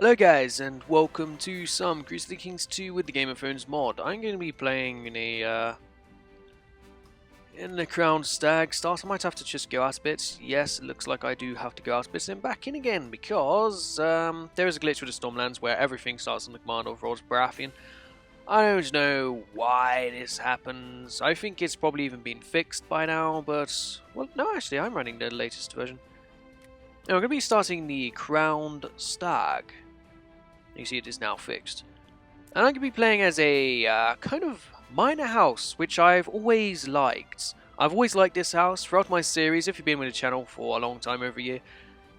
Hello guys, and welcome to some Crusader Kings 2 with the Game of Thrones mod. I'm going to be playing in the Crowned Stag start. I might have to just go out a bit. Yes, it looks like I do have to go out a bit and back in again because there is a glitch with the Stormlands where everything starts on the command of Rod Baratheon. I don't know why this happens. I think it's probably even been fixed by now, but well, no, actually, I'm running the latest version. Now, we're going to be starting the Crowned Stag. You see it is now fixed. And I'm going to be playing as a kind of minor house, which I've always liked. I've always liked this house throughout my series. If you've been with the channel for a long time, over a year,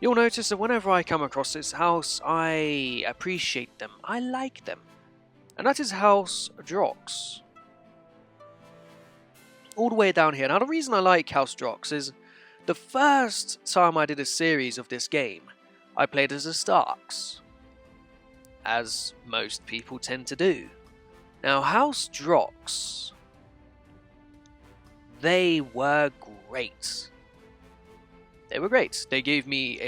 you'll notice that whenever I come across this house, I appreciate them. I like them. And that is House Drox. All the way down here. Now the reason I like House Drox is the first time I did a series of this game, I played as the Starks, as most people tend to do. Now, House Drox, they were great. They were great. They gave me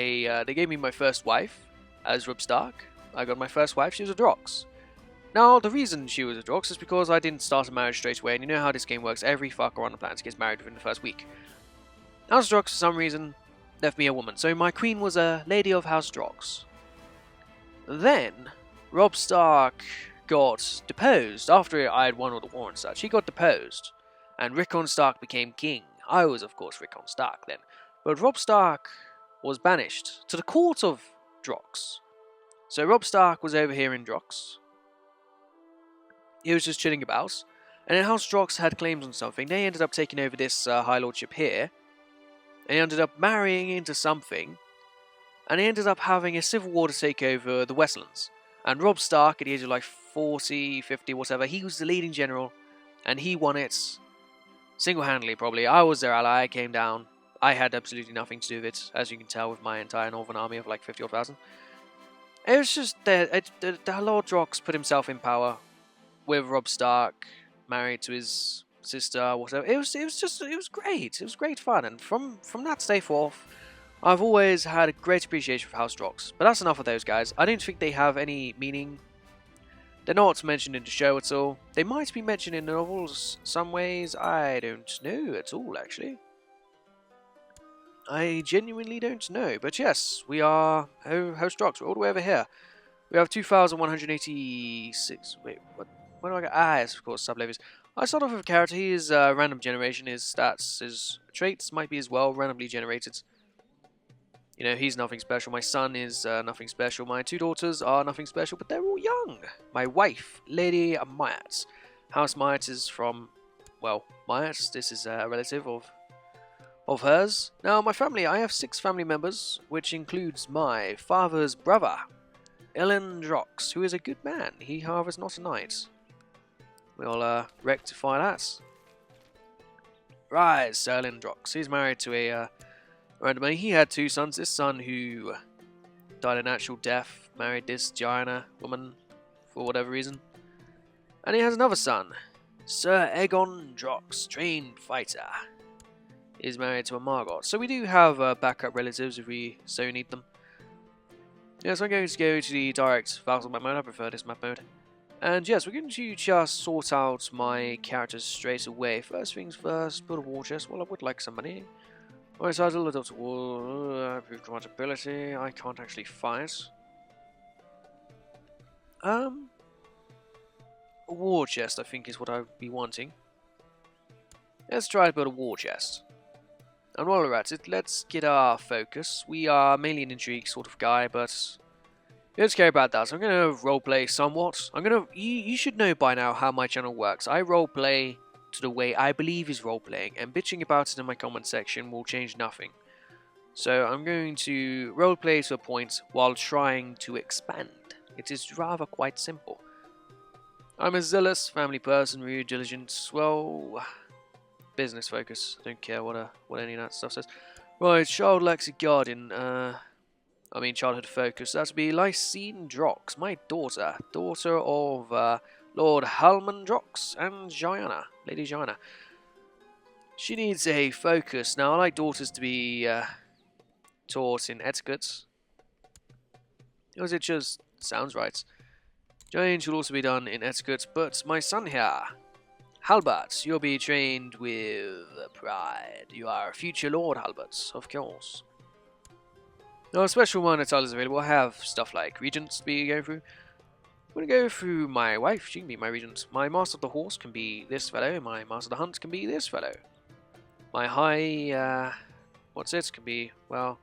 my first wife as Robb Stark. I got my first wife. She was a Drox. Now, the reason she was a Drox is because I didn't start a marriage straight away, and you know how this game works. Every fucker on the planet gets married within the first week. House Drox, for some reason, left me a woman, so my queen was a lady of House Drox. Then Robb Stark got deposed after I had won all the war and such. He got deposed, and Rickon Stark became king. I was, of course, Rickon Stark then. But Robb Stark was banished to the court of Drox. So Robb Stark was over here in Drox. He was just chilling about, and then House Drox had claims on something. They ended up taking over this High Lordship here, and he ended up marrying into something, and he ended up having a civil war to take over the Westlands. And Robb Stark, at the age of like 40, 50, whatever, he was the leading general, and he won it single-handedly, probably. I was their ally, I came down. I had absolutely nothing to do with it, as you can tell with my entire northern army of like 50,000. It was just that the Lord Drox put himself in power with Robb Stark, married to his sister, whatever. It was great. It was great fun, and from that day forth, I've always had a great appreciation for House Drox. But that's enough of those guys. I don't think they have any meaning. They're not mentioned in the show at all. They might be mentioned in the novels some ways. I don't know at all, actually. I genuinely don't know. But yes, we are House Drox. We're all the way over here. We have 2,186. Wait, what? Where do I go? Ah, yes, of course, sub-levies. I start off with a character. He is random generation. His stats, his traits might be as well randomly generated. You know, he's nothing special. My son is nothing special. My two daughters are nothing special, but they're all young. My wife, Lady Myatt. House Myatt is from, well, Myatt. This is a relative of hers. Now, my family, I have 6 family members, which includes my father's brother, Ellen Drox, who is a good man. He, however, is not a knight. We'll rectify that. Right, Sir Ellen Drox. He's married to a randomly. He had 2 sons. This son who died a natural death married this Gianna woman for whatever reason. And he has another son, Sir Aegon Drox, trained fighter. He's married to a Margot. So we do have backup relatives if we so need them. Yes, I'm going to go to the direct vassal map mode. I prefer this map mode. And yes, we're going to just sort out my characters straight away. First things first, build a war chest. Well, I would like some money. Alright, so I will adopt a war, improve compatibility. I can't actually fight. A war chest, I think, is what I would be wanting. Let's try to build a war chest. And while we're at it, let's get our focus. We are mainly an intrigue sort of guy, but we don't care about that. So I'm going to roleplay somewhat. You should know by now how my channel works. I roleplay to the way I believe is roleplaying, and bitching about it in my comment section will change nothing. So I'm going to roleplay to a point while trying to expand. It is rather quite simple. I'm a zealous family person, rude, diligent, well, business focus. I don't care what any of that stuff says. Right, child Lexi Guardian. Childhood focus. That'd be Lysine Drox, my daughter of Lord Halman Drox and Gianna, Lady Gianna. She needs a focus. Now, I like daughters to be taught in etiquette. Or is it just Sounds right. Change will also be done in etiquette, but my son here, Halbert, you'll be trained with pride. You are a future Lord Halbert, of course. Now, a special minor title is available. I have stuff like regents to be going through. I'm going to go through my wife. She can be my regent. My master of the horse can be this fellow. My master of the hunt can be this fellow. My high, what's it? Can be, well,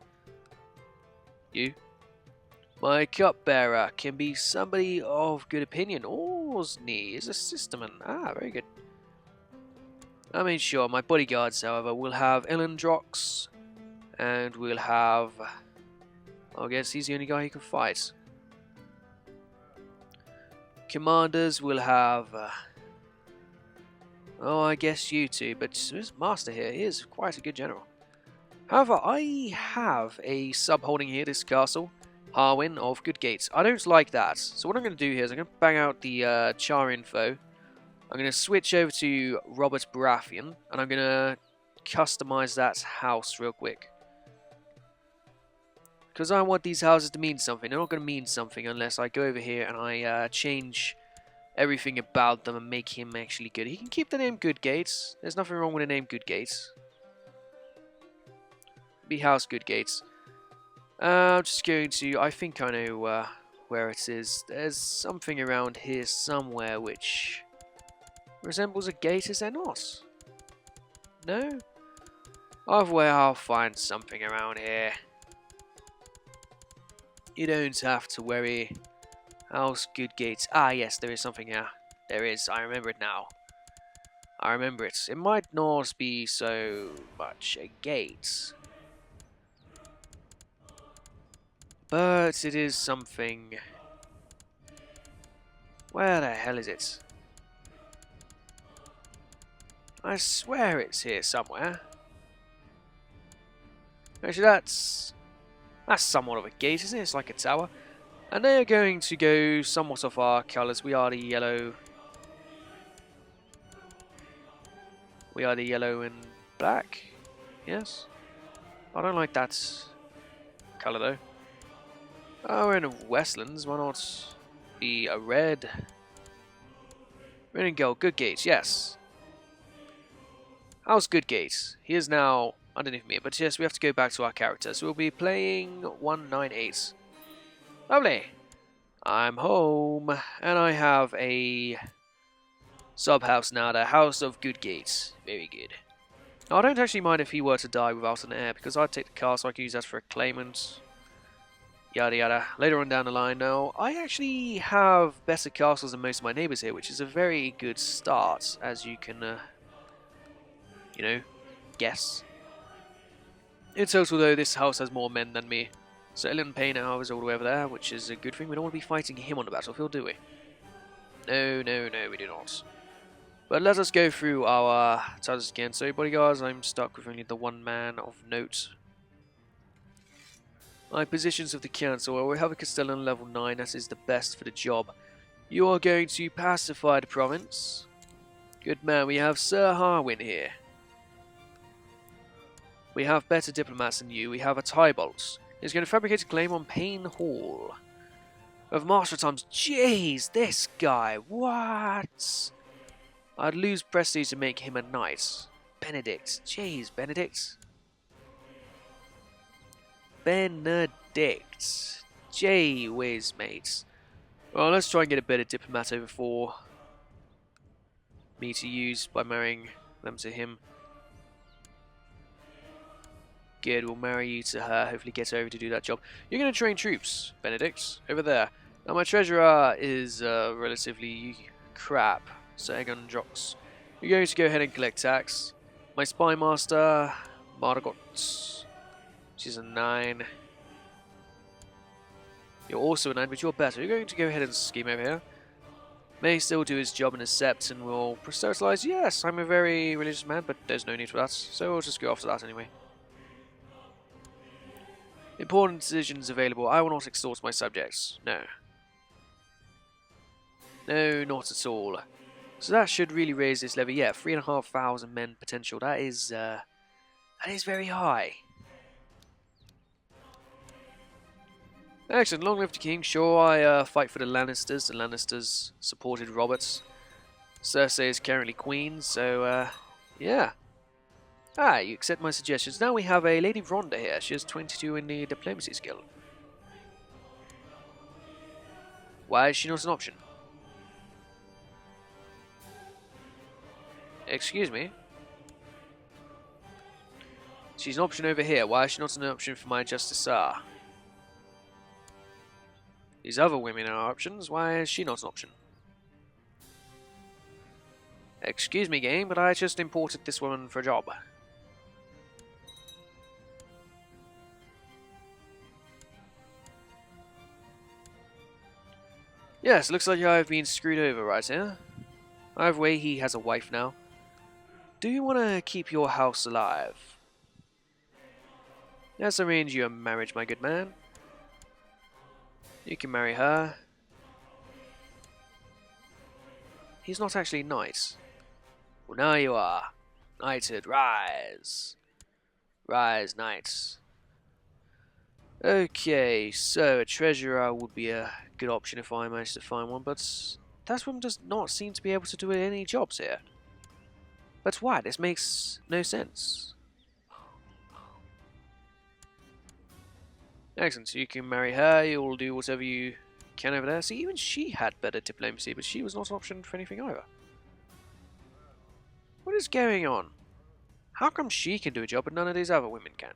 you. My cupbearer can be somebody of good opinion. Orsney is a sisterman. Ah, very good. I mean, sure, my bodyguards, however, will have Ellen Drox, and we'll have... I guess he's the only guy who can fight. Commanders will have... oh, I guess you two, but this master here is quite a good general. However, I have a sub-holding here, this castle, Harwin of Goodgate. I don't like that, so what I'm going to do here is I'm going to bang out the char info. I'm going to switch over to Robert Baratheon, and I'm going to customize that house real quick. Because I want these houses to mean something. They're not going to mean something unless I go over here and I change everything about them and make him actually good. He can keep the name Goodgate. There's nothing wrong with the name Goodgate. Be House Goodgate. I'm just going to... I think I know where it is. There's something around here somewhere which... resembles a gate, is there not? No? Either way, I'll find something around here. You don't have to worry. House Goodgate. Ah, yes, there is something here. There is. I remember it now. I remember it. It might not be so much a gate, but it is something. Where the hell is it? I swear it's here somewhere. Actually, that's somewhat of a gate, isn't it? It's like a tower. And they are going to go somewhat of our colours. We are the yellow. We are the yellow and black. Yes. I don't like that colour though. Oh, we're in the Westlands. Why not be a red? Red and gold. Goodgate. Yes. How's Goodgate? He is now underneath me, but yes, we have to go back to our character. So we'll be playing 198. Lovely. I'm home, and I have a sub-house now, the House of Goodgate. Very good. Now, I don't actually mind if he were to die without an heir, because I'd take the castle, I can use that for a claimant. Yada yada. Later on down the line now, I actually have better castles than most of my neighbours here, which is a very good start, as you can, you know, guess. In total, though, this house has more men than me. So Ellen Payne now is all the way over there, which is a good thing. We don't want to be fighting him on the battlefield, do we? No, no, no, we do not. But let us go through our titles again. So, bodyguards, I'm stuck with only the one man of note. My positions of the council. Well, we have a Castellan level 9. That is the best for the job. You are going to pacify the province. Good man. We have Sir Harwin here. We have better diplomats than you. We have a Tybalt. He's going to fabricate a claim on Payne Hall. Of Master Times. Jeez, this guy. What? I'd lose prestige to make him a knight. Benedict. Jeez, Benedict. Benedict. Jay whiz, mates. Well, let's try and get a better diplomat over for me to use by marrying them to him. Good, we'll marry you to her, hopefully get her over to do that job. You're going to train troops, Benedict, over there. Now my treasurer is relatively crap, so Egon Drox. You're going to go ahead and collect tax. My spy master, Margot, she's a 9. You're also a 9, but you're better. You're going to go ahead and scheme over here. May still do his job in his sept and will proselytize. Yes, I'm a very religious man, but there's no need for that, so we'll just go after that anyway. Important decisions available. I will not extort my subjects. No. No, not at all. So that should really raise this levy. Yeah, 3,500 men potential. That is very high. Excellent, long live the king. Sure, I fight for the Lannisters. The Lannisters supported Roberts. Cersei is currently queen, so yeah. Ah, you accept my suggestions. Now we have a Lady Rhonda here. She has 22 in the diplomacy skill. Why is she not an option? Excuse me? She's an option over here. Why is she not an option for my Justiciar? These other women are options. Why is she not an option? Excuse me, game, but I just imported this woman for a job. Yes, looks like I've been screwed over right here. Either way, he has a wife now. Do you want to keep your house alive? Let's arrange you a marriage, my good man. You can marry her. He's not actually knight. Well, now you are. Knighthood, rise. Rise, knights. Okay, so a treasurer would be a good option if I managed to find one, but that woman does not seem to be able to do any jobs here. But why? This makes no sense. Excellent, so you can marry her, you'll do whatever you can over there. See, even she had better diplomacy, but she was not an option for anything either. What is going on? How come she can do a job but none of these other women can?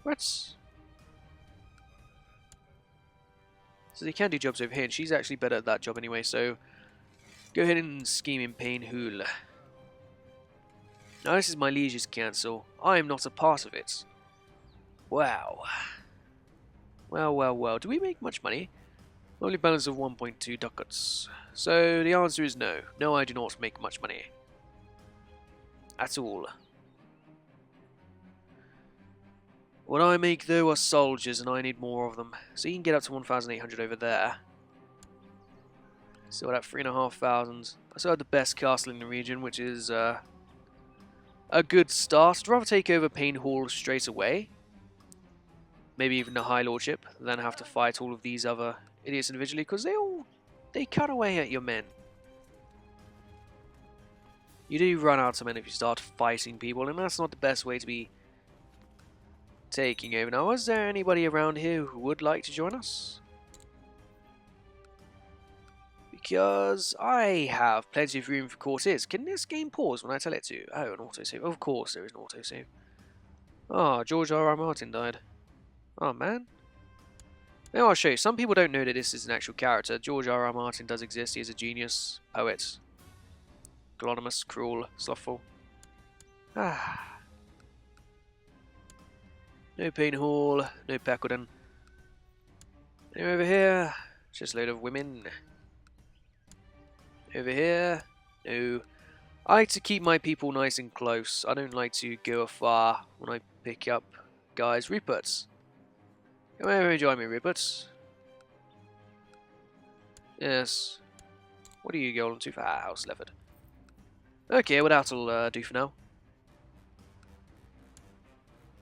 What's... So they can do jobs over here, and she's actually better at that job anyway, so go ahead and scheme in Painhul. Now this is my liege's council. I am not a part of it. Wow. Well, well, well. Do we make much money? Only balance of 1.2 ducats. So the answer is no. No, I do not make much money. At all. What I make, though, are soldiers, and I need more of them. So you can get up to 1,800 over there. Still at 3,500. I still have the best castle in the region, which is a good start. I'd rather take over Painhall straight away. Maybe even the High Lordship, than have to fight all of these other idiots individually, because they cut away at your men. You do run out of men if you start fighting people, and that's not the best way to be taking over. Now, is there anybody around here who would like to join us? Because I have plenty of room for courtiers. Can this game pause when I tell it to? Oh, an autosave. Of course there is an autosave. Oh, George R.R. Martin died. Oh, man. Now I'll show you. Some people don't know that this is an actual character. George R.R. Martin does exist. He is a genius, poet, glonymous, cruel, slothful. Ah. No Painhall, no Packwoodon. Anyone over here? Just a load of women. Over here? No. I like to keep my people nice and close. I don't like to go afar when I pick up guys. Ruperts. Come over and join me, Ruperts. Yes. What are you going to for? Ah, House Lefford. Okay, well that'll do for now.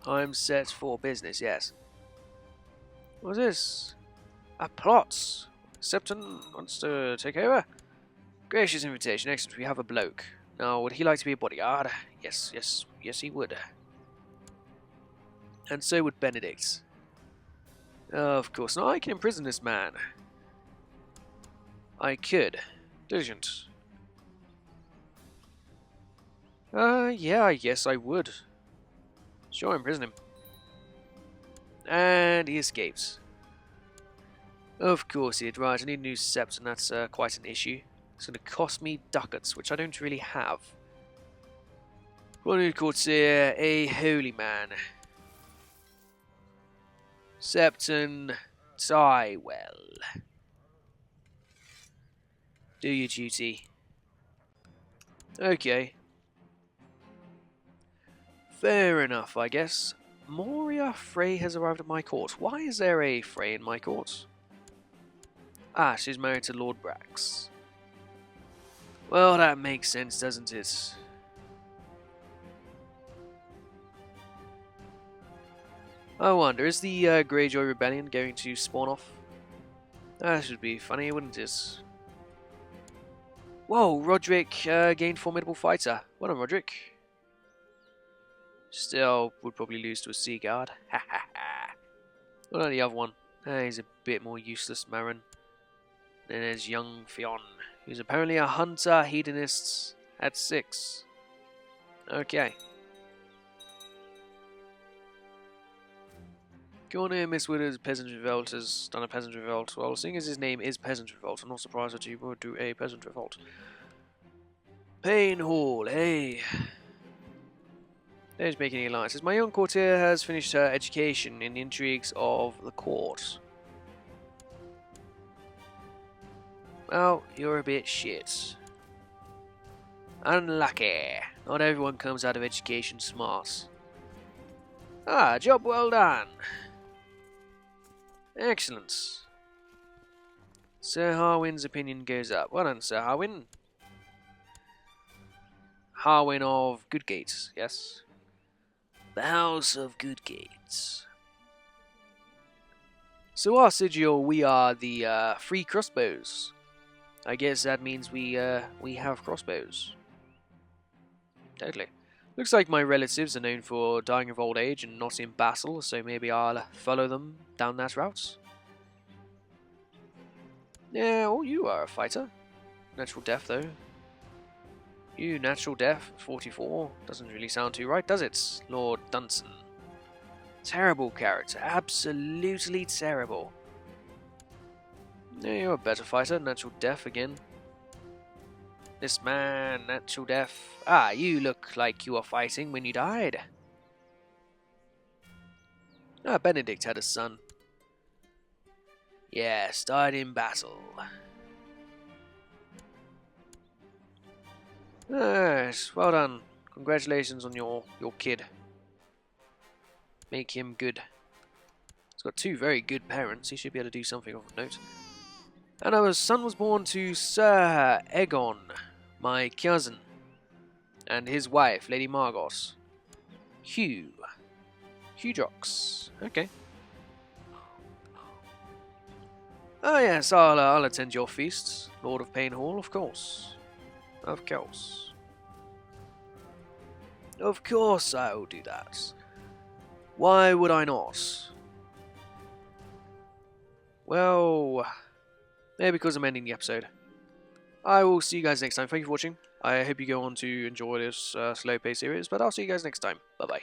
I'm set for business, yes. What's this? A plot. Septon wants to take over? Gracious invitation. Excellent, we have a bloke. Now, would he like to be a bodyguard? Yes, yes, yes he would. And so would Benedict. Of course. Now, I can imprison this man. I could. Diligent. Yeah, yes I would. Sure, imprison him. And he escapes. Of course he did. Right, I need a new sept, and that's quite an issue. It's going to cost me ducats, which I don't really have. One new courtier, a holy man. Septon, die well. Do your duty. Okay. Fair enough, I guess. Moria Frey has arrived at my court. Why is there a Frey in my court? Ah, she's married to Lord Brax. Well, that makes sense, doesn't it? I wonder, is the Greyjoy Rebellion going to spawn off? That should be funny, wouldn't it? Whoa, Roderick gained Formidable Fighter. Well done, Roderick. Still, would probably lose to a Sea Guard. Ha ha ha. What about the other one? He's a bit more useless, Marin. Then there's young Fionn, who's apparently a hunter hedonist at 6. Okay. Go on here, Miss Widow's Peasant Revolt has done a Peasant Revolt. Well, seeing as his name is Peasant Revolt, I'm not surprised that he would do a Peasant Revolt. Pain Hall, hey. There's making alliances. My young courtier has finished her education in the intrigues of the court. Well, you're a bit shit. Unlucky. Not everyone comes out of education smart. Ah, job well done. Excellent. Sir Harwin's opinion goes up. Well done, Sir Harwin. Harwin of Goodgate, yes. The House of Goodgate. So our sigil, we are the free crossbows. I guess that means we have crossbows. Totally. Looks like my relatives are known for dying of old age and not in battle, so maybe I'll follow them down that route. Yeah, oh, you are a fighter. Natural death, though. You, natural death, 44. Doesn't really sound too right, does it? Lord Dunson. Terrible character. Absolutely terrible. Yeah, you're a better fighter. Natural death again. This man, natural death. Ah, you look like you were fighting when you died. Ah, Benedict had a son. Yes, died in battle. Yes, well done. Congratulations on your kid. Make him good. He's got 2 very good parents. He should be able to do something of note. And our son was born to Sir Aegon, my cousin, and his wife, Lady Margot. Hugh Drox. Okay. Oh yes, I'll attend your feasts, Lord of Pain Hall, of course. Of course. Of course I will do that. Why would I not? Well, maybe because I'm ending the episode. I will see you guys next time. Thank you for watching. I hope you go on to enjoy this slow pace series, but I'll see you guys next time. Bye bye.